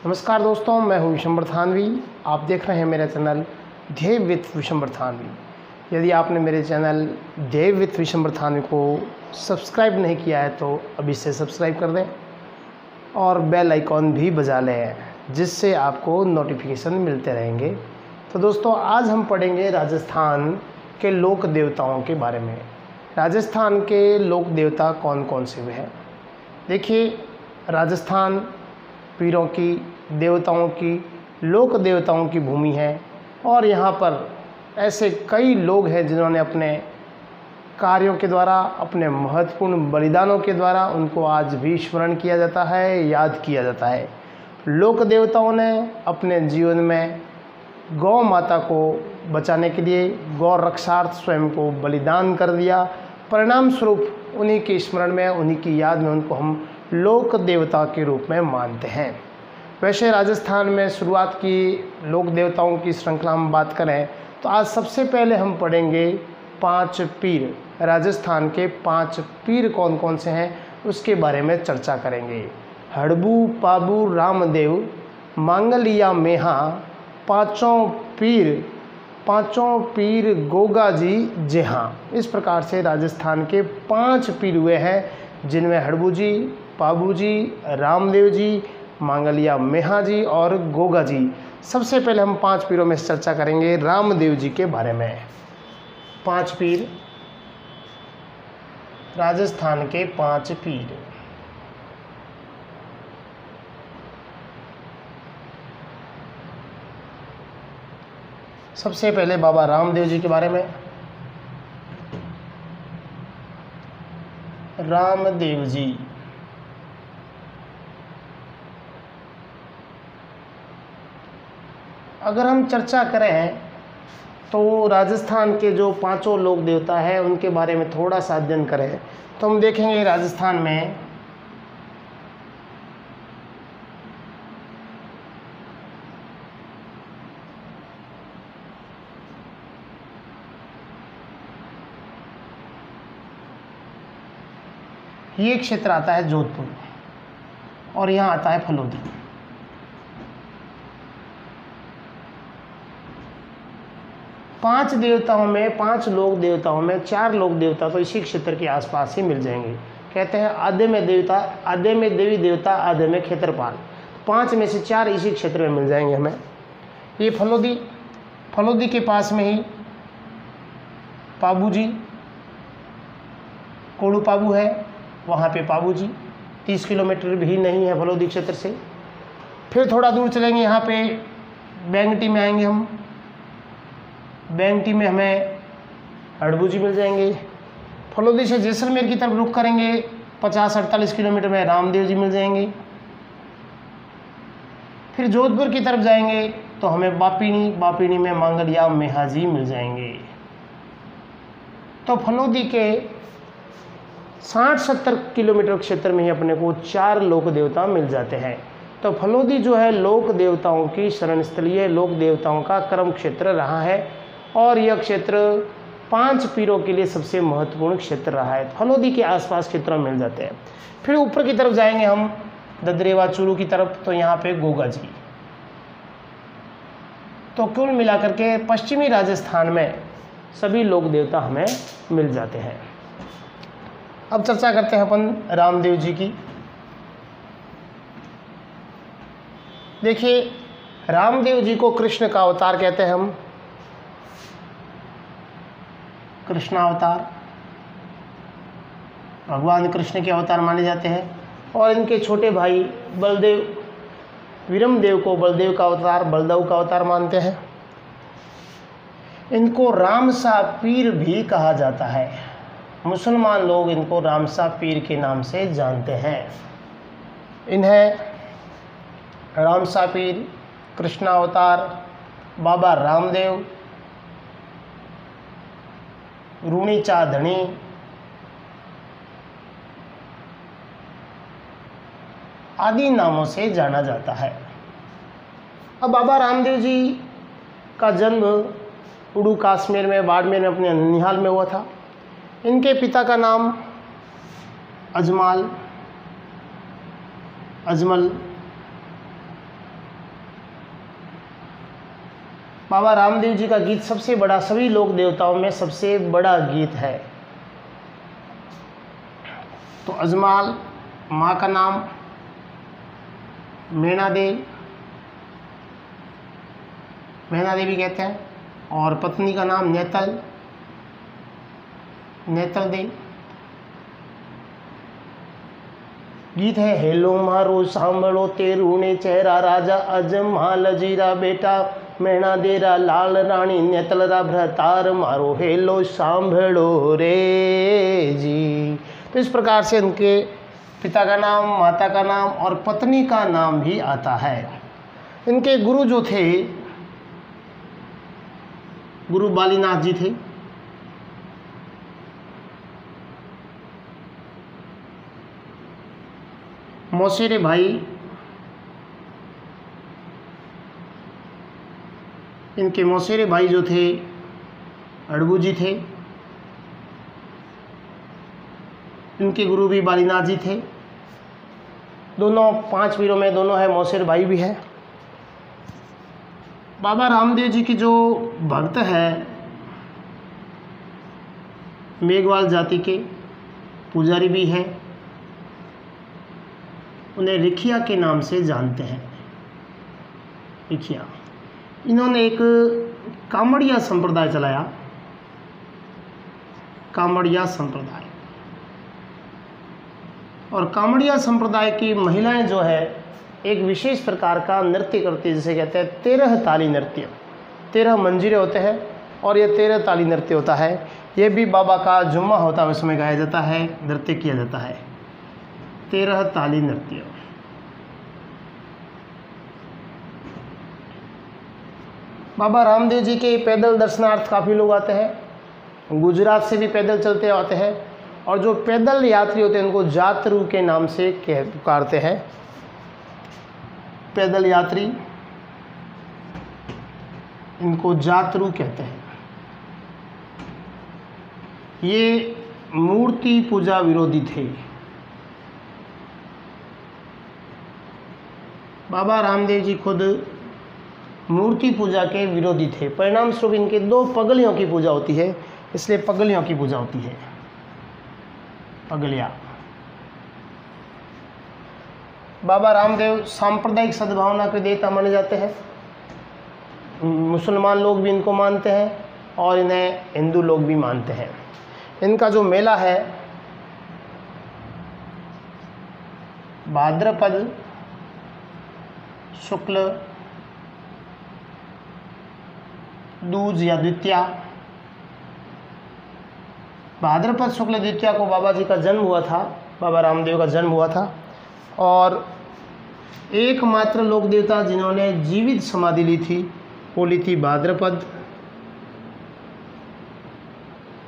नमस्कार दोस्तों, मैं हूं विशंबर थानवी। आप देख रहे हैं मेरा चैनल ध्येय विथ विशंबर थानवी। यदि आपने मेरे चैनल ध्येय विथ विशंबर थानवी को सब्सक्राइब नहीं किया है तो अभी से सब्सक्राइब कर दें और बेल आइकॉन भी बजा लें, जिससे आपको नोटिफिकेशन मिलते रहेंगे। तो दोस्तों, आज हम पढ़ेंगे राजस्थान के लोक देवताओं के बारे में। राजस्थान के लोक देवता कौन कौन से हैं? देखिए, राजस्थान पीरों की, देवताओं की, लोक देवताओं की भूमि है और यहाँ पर ऐसे कई लोग हैं जिन्होंने अपने कार्यों के द्वारा, अपने महत्वपूर्ण बलिदानों के द्वारा उनको आज भी स्मरण किया जाता है, याद किया जाता है। लोक देवताओं ने अपने जीवन में गौ माता को बचाने के लिए गौ रक्षार्थ स्वयं को बलिदान कर दिया। परिणाम स्वरूप उन्हीं के स्मरण में, उन्हीं की याद में उनको हम लोक देवता के रूप में मानते हैं। वैसे राजस्थान में शुरुआत की लोक देवताओं की श्रृंखला में बात करें तो आज सबसे पहले हम पढ़ेंगे 5 पीर। राजस्थान के 5 पीर कौन कौन से हैं उसके बारे में चर्चा करेंगे। हड़बू, पाबू, रामदेव, मांगलिया, मेहा, पाँचों पीर गोगा जी, जेहाँ। इस प्रकार से राजस्थान के 5 पीर हुए हैं, जिनमें हड़बू जी, पाबू जी, रामदेव जी, मांगलिया मेहा जी और गोगा जी। सबसे पहले हम 5 पीरों में चर्चा करेंगे रामदेव जी के बारे में। 5 पीर, राजस्थान के 5 पीर। सबसे पहले बाबा रामदेव जी के बारे में। रामदेव जी अगर हम चर्चा करें तो राजस्थान के जो 5 लोक देवता हैं उनके बारे में थोड़ा सा अध्ययन करें तो हम देखेंगे राजस्थान में ये क्षेत्र आता है जोधपुर और यहाँ आता है फलोदी। पांच देवताओं में, 5 लोक देवताओं में 4 लोक देवता तो इसी क्षेत्र के आसपास ही मिल जाएंगे। कहते हैं आधे में देवता, आधे में देवी देवता, आधे में क्षेत्रपाल। 5 में से 4 इसी क्षेत्र में मिल जाएंगे हमें। ये फलोदी के पास में ही पाबू जी, कोड़ू पाबू है, वहाँ पे पाबू जी 30 किलोमीटर भी नहीं है फलोदी क्षेत्र से। फिर थोड़ा दूर चलेंगे, यहाँ पे बेंगटी में आएंगे हम। बेंगटी में हमें हड़बू जी मिल जाएंगे। फलोदी से जैसलमेर की तरफ रुख करेंगे, 50-48 किलोमीटर में रामदेव जी मिल जाएंगे। फिर जोधपुर की तरफ जाएंगे तो हमें बापीनी में मांगलिया मेहा जी मिल जाएंगे। तो फलोदी के 60-70 किलोमीटर क्षेत्र में ही अपने को 4 लोक देवता मिल जाते हैं। तो फलोदी जो है लोक देवताओं की शरण स्थली है, लोक देवताओं का कर्म क्षेत्र रहा है और यह क्षेत्र 5 पीरों के लिए सबसे महत्वपूर्ण क्षेत्र रहा है। फलोदी के आसपास क्षेत्रों में मिल जाते हैं। फिर ऊपर की तरफ जाएंगे हम ददरेवा चूरू की तरफ, तो यहाँ पे गोगा जी। तो कुल मिलाकर के पश्चिमी राजस्थान में सभी लोक देवता हमें मिल जाते हैं। अब चर्चा करते हैं अपन रामदेव जी की। देखिए, रामदेव जी को कृष्ण का अवतार कहते हैं हम, कृष्णावतार। भगवान कृष्ण के अवतार माने जाते हैं और इनके छोटे भाई बलदेव, वीरमदेव को बलदेव का अवतार, बलदेव का अवतार मानते हैं। इनको रामसा पीर भी कहा जाता है। मुसलमान लोग इनको रामसा पीर के नाम से जानते हैं। इन्हें रामसा पीर, कृष्णावतार, बाबा रामदेव, रूणीचा धनी, आदि नामों से जाना जाता है। अब बाबा रामदेव जी का जन्म उड़ू कश्मीर में, बाड़मेर में, अपने ननिहाल में हुआ था। इनके पिता का नाम अजमल बाबा रामदेव जी का गीत सबसे बड़ा, सभी लोक देवताओं में सबसे बड़ा गीत है। तो अजमाल, माँ का नाम मैना देवी कहते हैं, और पत्नी का नाम नेतल देवी। गीत है, हेलो मारो सांभळो तेरू ने चेहरा राजा अजमाल जीरा बेटा मैना देरा लाल रानी नेतलरा भ्रतार मारो हेलो सांभळो रे जी। तो इस प्रकार से उनके पिता का नाम, माता का नाम और पत्नी का नाम भी आता है। इनके गुरु जो थे, गुरु बालीनाथ जी थे। मौसेरे भाई, इनके मौसेरे भाई जो थे अड़बू जी थे। इनके गुरु भी बालीनाथ जी थे। दोनों 5 वीरों में दोनों है, मौसेर भाई भी है। बाबा रामदेव जी की जो भक्त है, मेघवाल जाति के पुजारी भी हैं। उन्हें रिखिया के नाम से जानते हैं, रिखिया। इन्होंने एक कामड़िया संप्रदाय चलाया, कामड़िया संप्रदाय। और कामड़िया संप्रदाय की महिलाएं जो है एक विशेष प्रकार का नृत्य करती है, जिसे कहते हैं 13 ताली नृत्य। 13 मंजीरे होते हैं और ये 13 ताली नृत्य होता है। ये भी बाबा का जुम्मा होता है, उसमें गाया जाता है, नृत्य किया जाता है, 13 ताली नृत्य। बाबा रामदेव जी के पैदल दर्शनार्थ काफ़ी लोग आते हैं, गुजरात से भी पैदल चलते आते हैं। और जो पैदल यात्री होते हैं उनको जातरू के नाम से पुकारते हैं, पैदल यात्री, इनको जातरू कहते हैं। ये मूर्ति पूजा विरोधी थे। बाबा रामदेव जी खुद मूर्ति पूजा के विरोधी थे। परिणाम स्वरूप इनके 2 पगलियों की पूजा होती है, इसलिए पगलियों की पूजा होती है, पगलिया। बाबा रामदेव सांप्रदायिक सद्भावना के देवता माने जाते हैं। मुसलमान लोग भी इनको मानते हैं और इन्हें हिंदू लोग भी मानते हैं। इनका जो मेला है भाद्रपद शुक्ल दूज या द्वितीया, भाद्रपद शुक्ल द्वितीया को बाबा जी का जन्म हुआ था, बाबा रामदेव का जन्म हुआ था। और एकमात्र लोक देवता जिन्होंने जीवित समाधि ली थी वो ली थी भाद्रपद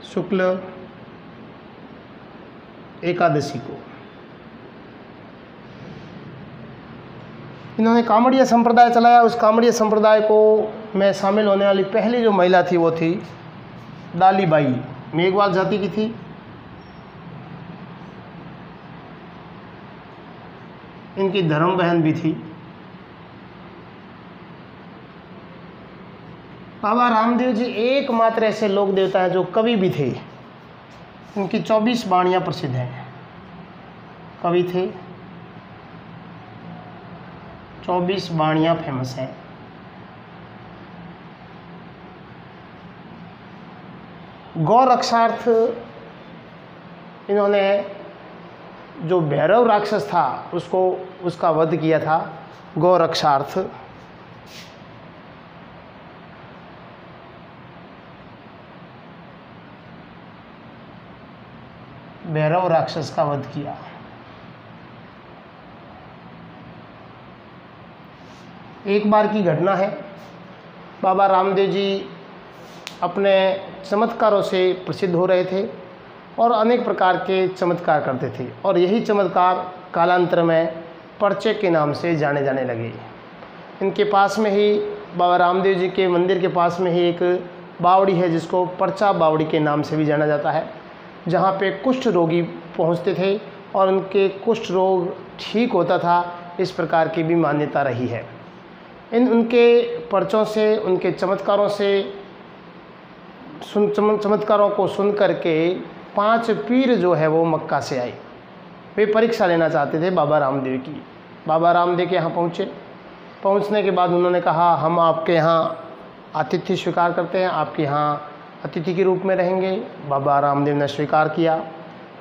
शुक्ल एकादशी को। इन्होंने कामड़िया संप्रदाय चलाया। उस कामड़िया संप्रदाय को में शामिल होने वाली पहली जो महिला थी वो थी दालीबाई, मेघवाल जाति की थी। इनकी धर्म बहन भी थी। बाबा रामदेव जी एकमात्र ऐसे लोक देवता हैं जो कवि भी थे। उनकी 24 वाणियाँ प्रसिद्ध हैं, कवि थे, 24 वाणियाँ फेमस हैं। गौ रक्षार्थ इन्होंने जो भैरव राक्षस था उसका वध किया था, गौ रक्षार्थ। भैरव राक्षस का वध किया। एक बार की घटना है, बाबा रामदेव जी अपने चमत्कारों से प्रसिद्ध हो रहे थे और अनेक प्रकार के चमत्कार करते थे, और यही चमत्कार कालांतर में पर्चे के नाम से जाने जाने लगे। इनके पास में ही, बाबा रामदेव जी के मंदिर के पास में ही एक बावड़ी है जिसको पर्चा बावड़ी के नाम से भी जाना जाता है, जहाँ पे कुष्ठ रोगी पहुँचते थे और उनके कुष्ठ रोग ठीक होता था। इस प्रकार की भी मान्यता रही है। उनके पर्चों से, उनके चमत्कारों से चमत्कारों को सुन करके 5 पीर जो है वो मक्का से आए। वे परीक्षा लेना चाहते थे बाबा रामदेव की। बाबा रामदेव के यहाँ पहुँचे। पहुँचने के बाद उन्होंने कहा, हम आपके यहाँ आतिथ्य स्वीकार करते हैं, आपके यहाँ अतिथि के रूप में रहेंगे। बाबा रामदेव ने स्वीकार किया।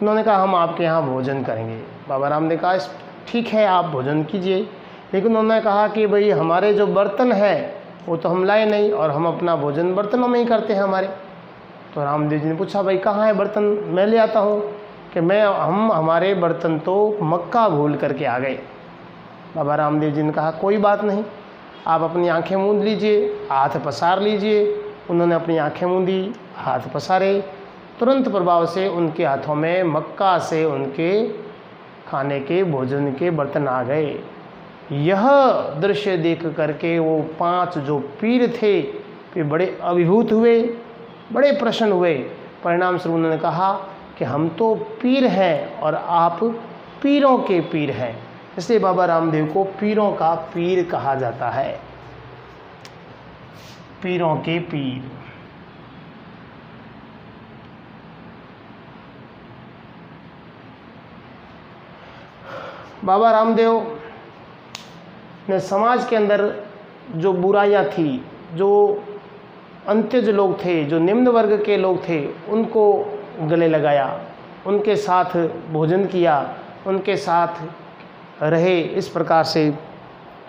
उन्होंने कहा, हम आपके यहाँ भोजन करेंगे। बाबा रामदेव ने कहा, ठीक है, आप भोजन कीजिए, लेकिन उन्होंने कहा कि भाई हमारे जो बर्तन हैं वो तो हम लाए नहीं, और हम अपना भोजन बर्तनों में ही करते हैं हमारे। तो रामदेव जी ने पूछा, भाई कहाँ है बर्तन, मैं ले आता हूँ। कि हम हमारे बर्तन तो मक्का भूल करके आ गए। बाबा रामदेव जी ने कहा, कोई बात नहीं, आप अपनी आंखें मूंद लीजिए, हाथ पसार लीजिए। उन्होंने अपनी आंखें मूंदी, हाथ पसारे, तुरंत प्रभाव से उनके हाथों में मक्का से उनके खाने के भोजन के बर्तन आ गए। यह दृश्य देख करके वो 5 जो पीर थे वे बड़े अभिभूत हुए, बड़े प्रसन्न हुए। परिणाम स्वरूप उन्होंने कहा कि हम तो पीर हैं और आप पीरों के पीर हैं। इसलिए बाबा रामदेव को पीरों का पीर कहा जाता है, पीरों के पीर। बाबा रामदेव ने समाज के अंदर जो बुराइयां थी, जो अंत्यज लोग थे, जो निम्न वर्ग के लोग थे, उनको गले लगाया, उनके साथ भोजन किया, उनके साथ रहे। इस प्रकार से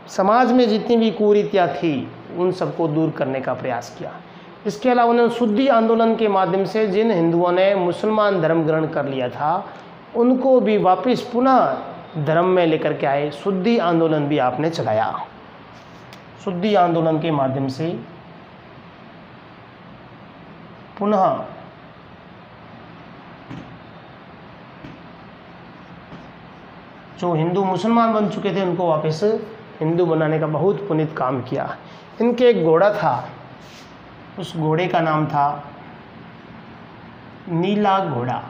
समाज में जितनी भी कुरीतियाँ थी उन सबको दूर करने का प्रयास किया। इसके अलावा उन्होंने शुद्धि आंदोलन के माध्यम से जिन हिंदुओं ने मुसलमान धर्म ग्रहण कर लिया था उनको भी वापस पुनः धर्म में लेकर के आए। शुद्धि आंदोलन भी आपने चलाया। शुद्धि आंदोलन के माध्यम से पुनः जो हिंदू मुसलमान बन चुके थे उनको वापस हिंदू बनाने का बहुत पुनीत काम किया। इनके एक घोड़ा था, उस घोड़े का नाम था नीला घोड़ा।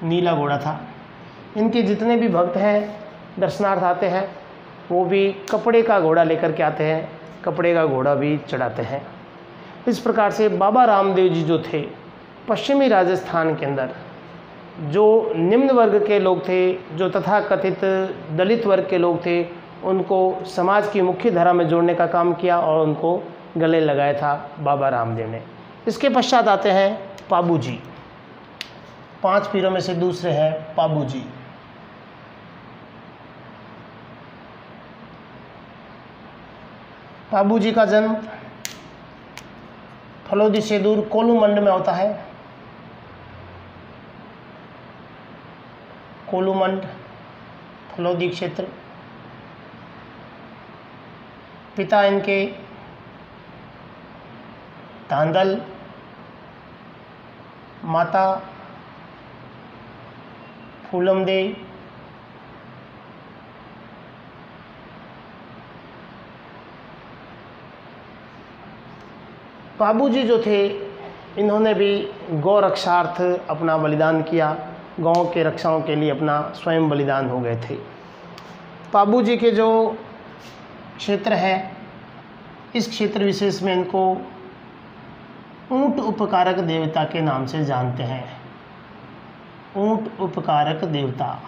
नीला घोड़ा था। इनके जितने भी भक्त हैं, दर्शनार्थ आते हैं, वो भी कपड़े का घोड़ा लेकर के आते हैं, कपड़े का घोड़ा भी चढ़ाते हैं। इस प्रकार से बाबा रामदेव जी जो थे, पश्चिमी राजस्थान के अंदर जो निम्न वर्ग के लोग थे, जो तथाकथित दलित वर्ग के लोग थे, उनको समाज की मुख्य धारा में जोड़ने का काम किया और उनको गले लगाया था बाबा रामदेव ने। इसके पश्चात आते हैं पाबू जी। 5 पीरों में से दूसरे हैं पाबू जी। पाबू जी का जन्म फलोदी से दूर कोलूमंड में होता है। कोलूमंड, फलोदी क्षेत्र। पिता इनके धांधल, माता फूलमदे। बाबू जी जो थे इन्होंने भी गौ रक्षार्थ अपना बलिदान किया, गांव के रक्षाओं के लिए अपना स्वयं बलिदान हो गए थे। बाबू जी के जो क्षेत्र है, इस क्षेत्र विशेष में इनको ऊंट उपकारक देवता के नाम से जानते हैं। ऊंट उपकारक देवता।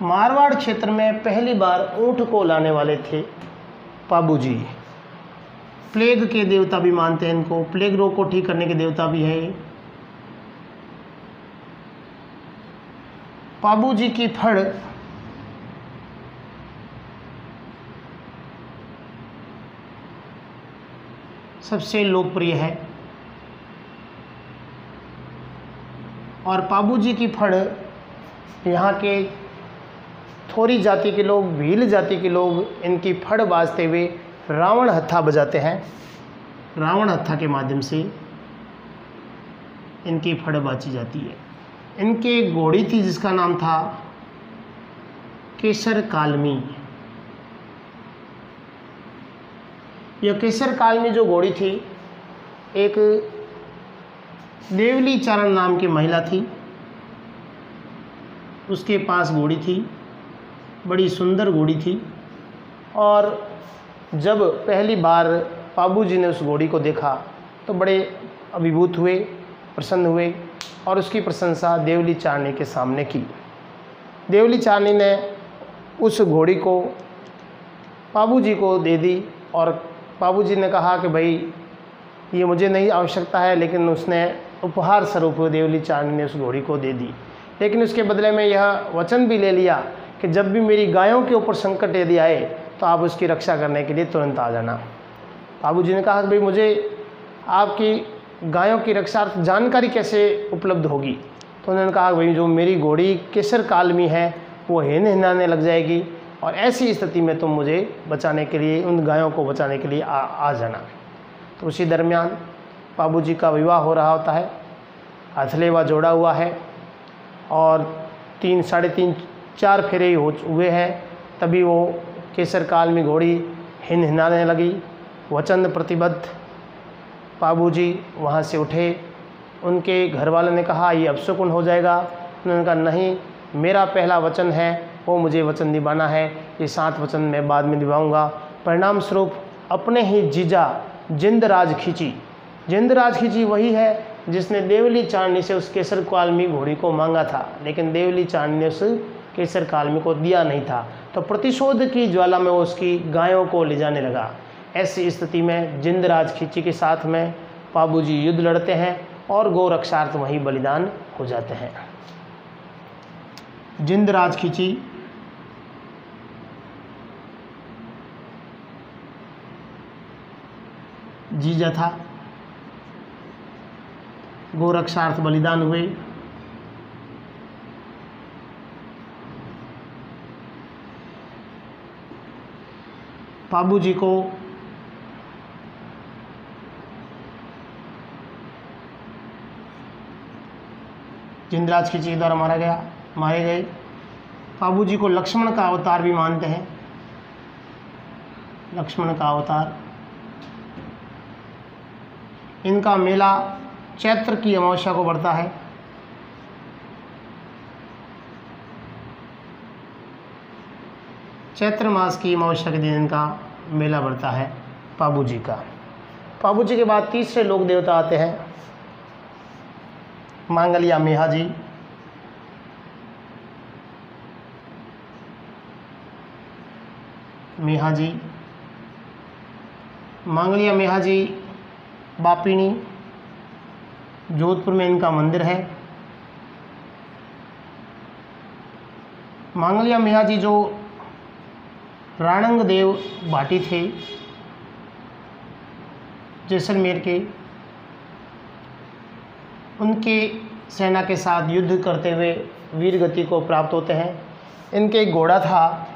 मारवाड़ क्षेत्र में पहली बार ऊंट को लाने वाले थे पाबू जी। प्लेग के देवता भी मानते हैं इनको, प्लेग रोग को ठीक करने के देवता भी है। पाबू जी की फड़ सबसे लोकप्रिय है और पाबू जी की फड़ यहाँ के थोरी जाति के लोग, भील जाति के लोग इनकी फड़ बाजते हुए रावण हत्था बजाते हैं। रावण हत्था के माध्यम से इनकी फड़ बाजी जाती है। इनके एक घोड़ी थी जिसका नाम था केसर कालमी। यह केसर कालमी जो घोड़ी थी, एक देवली चारण नाम की महिला थी उसके पास घोड़ी थी, बड़ी सुंदर घोड़ी थी। और जब पहली बार पाबू जी ने उस घोड़ी को देखा तो बड़े अभिभूत हुए, प्रसन्न हुए और उसकी प्रशंसा देवली चारनी के सामने की। देवली चारनी ने उस घोड़ी को पाबू जी को दे दी और पाबू जी ने कहा कि भाई ये मुझे नहीं आवश्यकता है, लेकिन उसने उपहार स्वरूप देवली चारनी ने उस घोड़ी को दे दी। लेकिन उसके बदले में यह वचन भी ले लिया कि जब भी मेरी गायों के ऊपर संकट यदि आए तो आप उसकी रक्षा करने के लिए तुरंत आ जाना। पाबू जी ने कहा कि भाई मुझे आपकी गायों की रक्षा जानकारी कैसे उपलब्ध होगी? तो उन्होंने कहा कि भाई जो मेरी घोड़ी केसर काल में है वो हिनाने लग जाएगी और ऐसी स्थिति में तुम मुझे बचाने के लिए, उन गायों को बचाने के लिए आ जाना। तो उसी दरमियान पाबू जी का विवाह हो रहा होता है, हथलेवा जोड़ा हुआ है और 3, साढ़े 3, 4 फेरे हुए हैं। तभी वो केसर काल में घोड़ी हिनाने लगी। वचन प्रतिबद्ध पाबू जी वहाँ से उठे। उनके घर वालों ने कहा ये अपशकुन हो जाएगा। उन्होंने कहा नहीं, मेरा पहला वचन है वो मुझे वचन निभाना है, ये 7 वचन मैं बाद में निभाऊंगा। परिणाम स्वरूप अपने ही जीजा जिंदराज खींची। जिंदराज खींची वही है जिसने देवली चारनी से उस केसर कालमी घोड़ी को मांगा था, लेकिन देवली चारनी ने उस केसर कालमी को दिया नहीं था। तो प्रतिशोध की ज्वाला में वो उसकी गायों को ले जाने लगा। ऐसी स्थिति में जिंदराज खींची के साथ में पाबू जी युद्ध लड़ते हैं और गौ रक्षार्थ वहीं बलिदान हो जाते हैं। जिंदराज खींची जीजा था, गौ रक्षार्थ बलिदान हुए। पाबू जी को जिंदराज खींची के द्वारा मारे गए। पाबू जी को लक्ष्मण का अवतार भी मानते हैं, लक्ष्मण का अवतार। इनका मेला चैत्र की अमावस्या को बढ़ता है। चैत्र मास की अमावस्या के दिन इनका मेला बढ़ता है पाबू जी का। पाबू जी के बाद तीसरे लोक देवता आते हैं मांगलिया मेहा जी। मेहा जी, मांगलिया मेहा जी बापिनी, जोधपुर में इनका मंदिर है। मांगलिया मेहा जी जो राणंग देव भाटी थे जैसलमेर के, उनके सेना के साथ युद्ध करते हुए वीर गति को प्राप्त होते हैं। इनके एक घोड़ा था,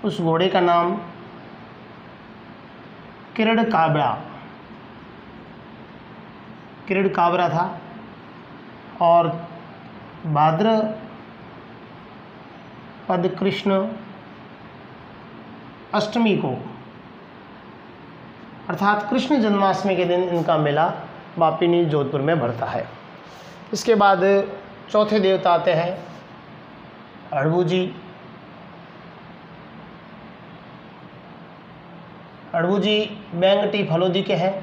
उस घोड़े का नाम किरण काबरा था। और भाद्रपद कृष्ण अष्टमी को अर्थात कृष्ण जन्माष्टमी के दिन इनका मेला बापिनी जोधपुर में बढ़ता है। इसके बाद चौथे देवता आते हैं अड़बू जी। अड़बू जी बेंगटी फलोदी के हैं।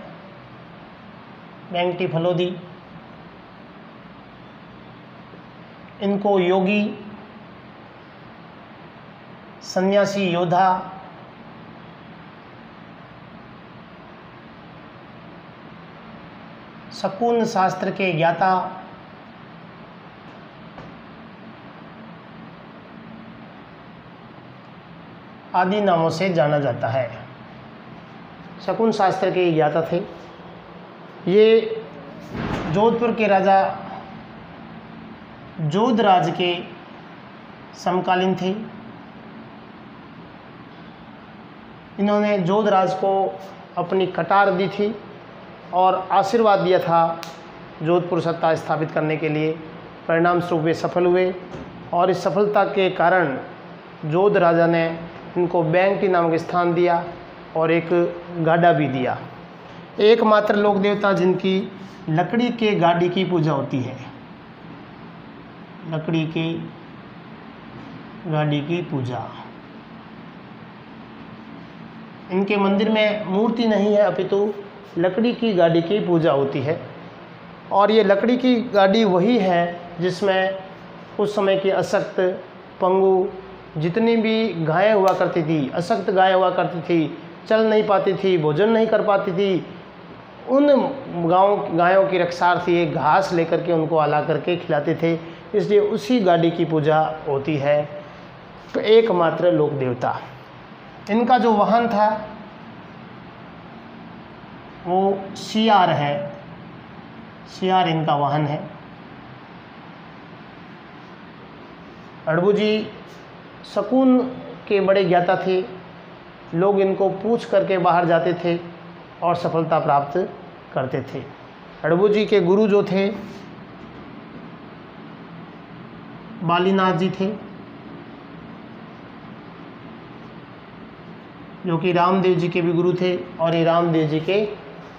बेंगटी फलोदी, इनको योगी, सन्यासी, योद्धा, शकुन शास्त्र के ज्ञाता, आदि नामों से जाना जाता है। शकुन शास्त्र के ज्ञाता थे। ये जोधपुर के राजा जोधराज के समकालीन थे। इन्होंने जोधराज को अपनी कटार दी थी और आशीर्वाद दिया था जोधपुर सत्ता स्थापित करने के लिए। परिणाम स्वरूप वे सफल हुए और इस सफलता के कारण जोध राजा ने इनको बेंगटी नामक स्थान दिया और एक गाड़ा भी दिया। एकमात्र लोक देवता जिनकी लकड़ी के गाड़ी की पूजा होती है, लकड़ी की गाड़ी की पूजा। इनके मंदिर में मूर्ति नहीं है, अपितु लकड़ी की गाड़ी की पूजा होती है। और ये लकड़ी की गाड़ी वही है जिसमें उस समय की अशक्त, पंगु, जितनी भी गायें हुआ करती थी, अशक्त गायें हुआ करती थी, चल नहीं पाती थी, भोजन नहीं कर पाती थी, उन गायों की रक्षार्थी ये घास लेकर के उनको आला करके खिलाते थे। इसलिए उसी गाड़ी की पूजा होती है। तो एकमात्र लोक देवता। इनका जो वाहन था वो सियार है, सियार इनका वाहन है। अड़बू जी शकुन के बड़े ज्ञाता थे। लोग इनको पूछ करके बाहर जाते थे और सफलता प्राप्त करते थे। अड़बू जी के गुरु जो थे बालीनाथ जी थे, जो कि रामदेव जी के भी गुरु थे, और ये रामदेव जी के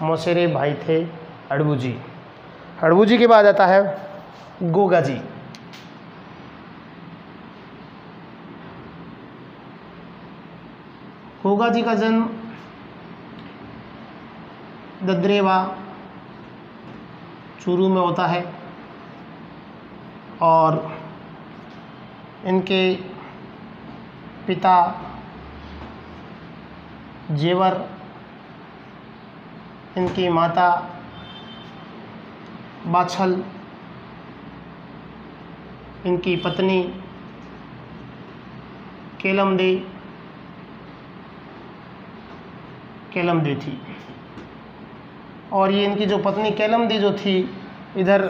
मौसेरे भाई थे अड़बू जी। अड़बू जी के बाद आता है गोगा जी। गोगा जी का जन्म ददरेवा चूरू में होता है और इनके पिता जेवर, इनकी माता बाछल, इनकी पत्नी केलमदे थी। और ये इनकी जो पत्नी केलमदे जो थी, इधर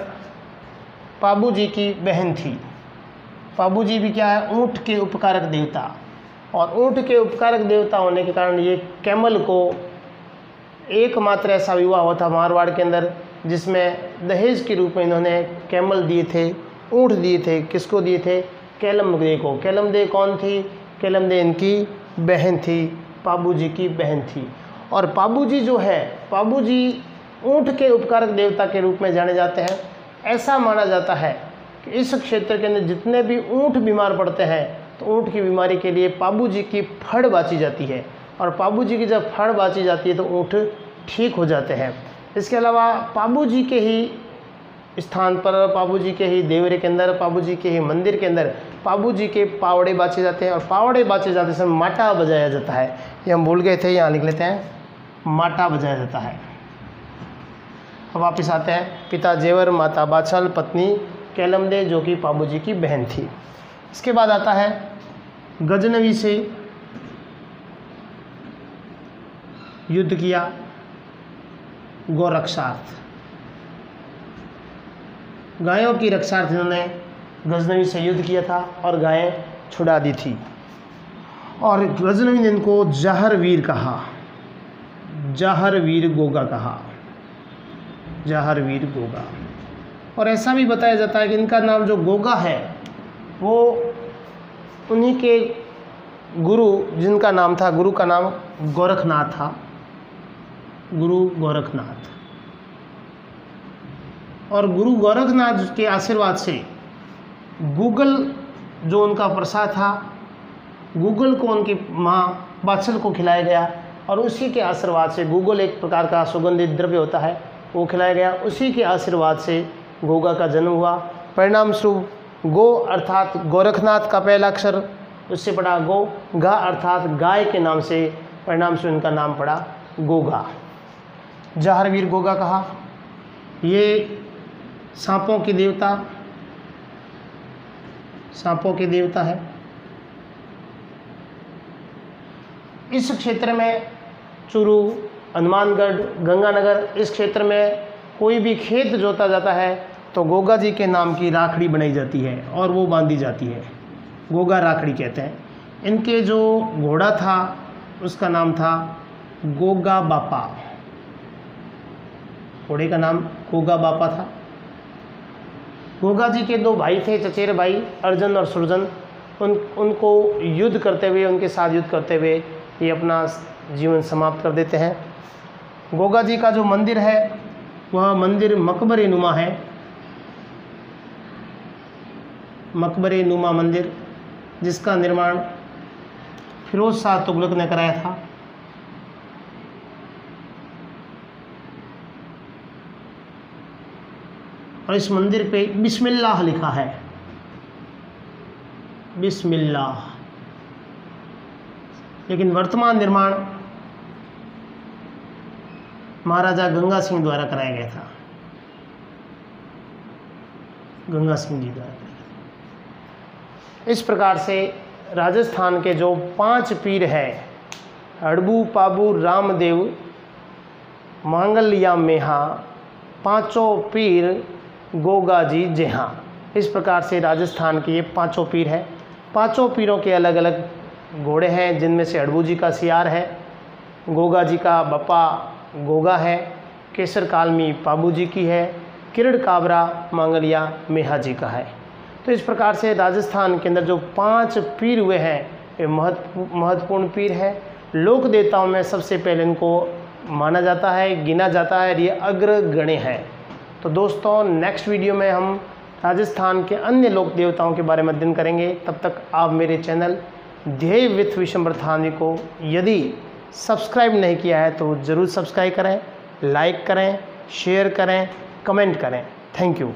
पाबू जी की बहन थी। पाबू जी भी क्या है, ऊँट के उपकारक देवता, और ऊँट के उपकारक देवता होने के कारण ये कैमल को एकमात्र ऐसा विवाह हुआ था मारवाड़ के अंदर जिसमें दहेज के रूप में इन्होंने कैमल दिए थे, ऊँट दिए थे। किसको दिए थे? केलमदे को। केलमदे कौन थी? केलमदे इनकी बहन थी, पाबू जी की बहन थी। और पाबू जी जो है, पाबू जी ऊँट के उपकारक देवता के रूप में जाने जाते हैं। ऐसा माना जाता है कि इस क्षेत्र के अंदर जितने भी ऊँट बीमार पड़ते हैं तो ऊँट की बीमारी के लिए पाबू जी की फड़ बाची जाती है, और पाबू जी की जब फड़ बाची जाती है तो ऊँट ठीक हो जाते हैं। इसके अलावा पाबू जी के ही स्थान पर, पाबू जी के ही देवरे के अंदर, पाबू जी के ही मंदिर के अंदर पाबू जी के पावड़े बाचे जाते हैं, और पावड़े बाचे जाते समय माटा बजाया जाता है। ये हम भूल गए थे, यहाँ लिख लेते हैं, माटा बजाया जाता है। अब वापिस आते हैं। पिता जेवर, माता बाछल, पत्नी केलमदे जो कि पाबू जी की बहन थी। इसके बाद आता है गजनवी से युद्ध किया गोरक्षार्थ। गायों की रक्षार्थ इन्होंने गजनवी से युद्ध किया था और गायें छुड़ा दी थी। और गजनवी ने इनको जहरवीर कहा, जहरवीर गोगा कहा, जहरवीर गोगा। और ऐसा भी बताया जाता है कि इनका नाम जो गोगा है वो उन्हीं के गुरु, जिनका नाम था, गुरु का नाम गोरखनाथ था, गुरु गोरखनाथ। और गुरु गोरखनाथ के आशीर्वाद से गूगल जो उनका प्रसाद था, गूगल को उनकी माँ बाछल को खिलाया गया, और उसी के आशीर्वाद से, गूगल एक प्रकार का सुगंधित द्रव्य होता है, वो खिलाया गया। उसी के आशीर्वाद से गोगा का जन्म हुआ। परिणाम स्वरूप गो अर्थात गोरखनाथ का पहला अक्षर, उससे पड़ा गो, गा अर्थात गाय के नाम से, परिणाम स्वरूप इनका नाम पड़ा गोगा। जहरवीर गोगा कहा। ये सांपों की देवता, सांपों के देवता है। इस क्षेत्र में चूरू, हनुमानगढ़, गंगानगर, इस क्षेत्र में कोई भी खेत जोता जाता है तो गोगा जी के नाम की राखड़ी बनाई जाती है और वो बांधी जाती है, गोगा राखड़ी कहते हैं। इनके जो घोड़ा था उसका नाम था गोगा बापा, घोड़े का नाम गोगा बापा था। गोगा जी के दो भाई थे, चचेरे भाई अर्जुन और सुरजन। उनको युद्ध करते हुए, उनके साथ युद्ध करते हुए ये अपना जीवन समाप्त कर देते हैं। गोगा जी का जो मंदिर है वह मंदिर मकबरे नुमा है। मकबरे नुमा मंदिर, जिसका निर्माण फिरोज शाह तुगलक ने कराया था। और इस मंदिर पे बिस्मिल्लाह लिखा है, बिस्मिल्लाह। लेकिन वर्तमान निर्माण महाराजा गंगा सिंह द्वारा कराया गया था, गंगा सिंह जी द्वारा। इस प्रकार से राजस्थान के जो 5 पीर हैं, हड़बू, पाबू, रामदेव, मांगल्या मेहा, पांचों पीर गोगा जी जेहा, इस प्रकार से राजस्थान के ये 5 पीर हैं। 5 पीरों के अलग अलग घोड़े हैं, जिनमें से हड़बू जी का सियार है, गोगा जी का बप्पा गोगा है, केसर कालमी पाबू जी की है, किरण काबरा मांगलिया मेहा जी का है। तो इस प्रकार से राजस्थान के अंदर जो 5 पीर हुए हैं, ये महत्वपूर्ण पीर हैं। लोक देवताओं में सबसे पहले इनको माना जाता है, गिना जाता है, ये अग्रगण्य है। तो दोस्तों, नेक्स्ट वीडियो में हम राजस्थान के अन्य लोक देवताओं के बारे में अध्ययन करेंगे। तब तक आप मेरे चैनल ध्येय विथ विशंबर थानवी को यदि सब्सक्राइब नहीं किया है तो ज़रूर सब्सक्राइब करें, लाइक करें, शेयर करें, कमेंट करें। Thank you.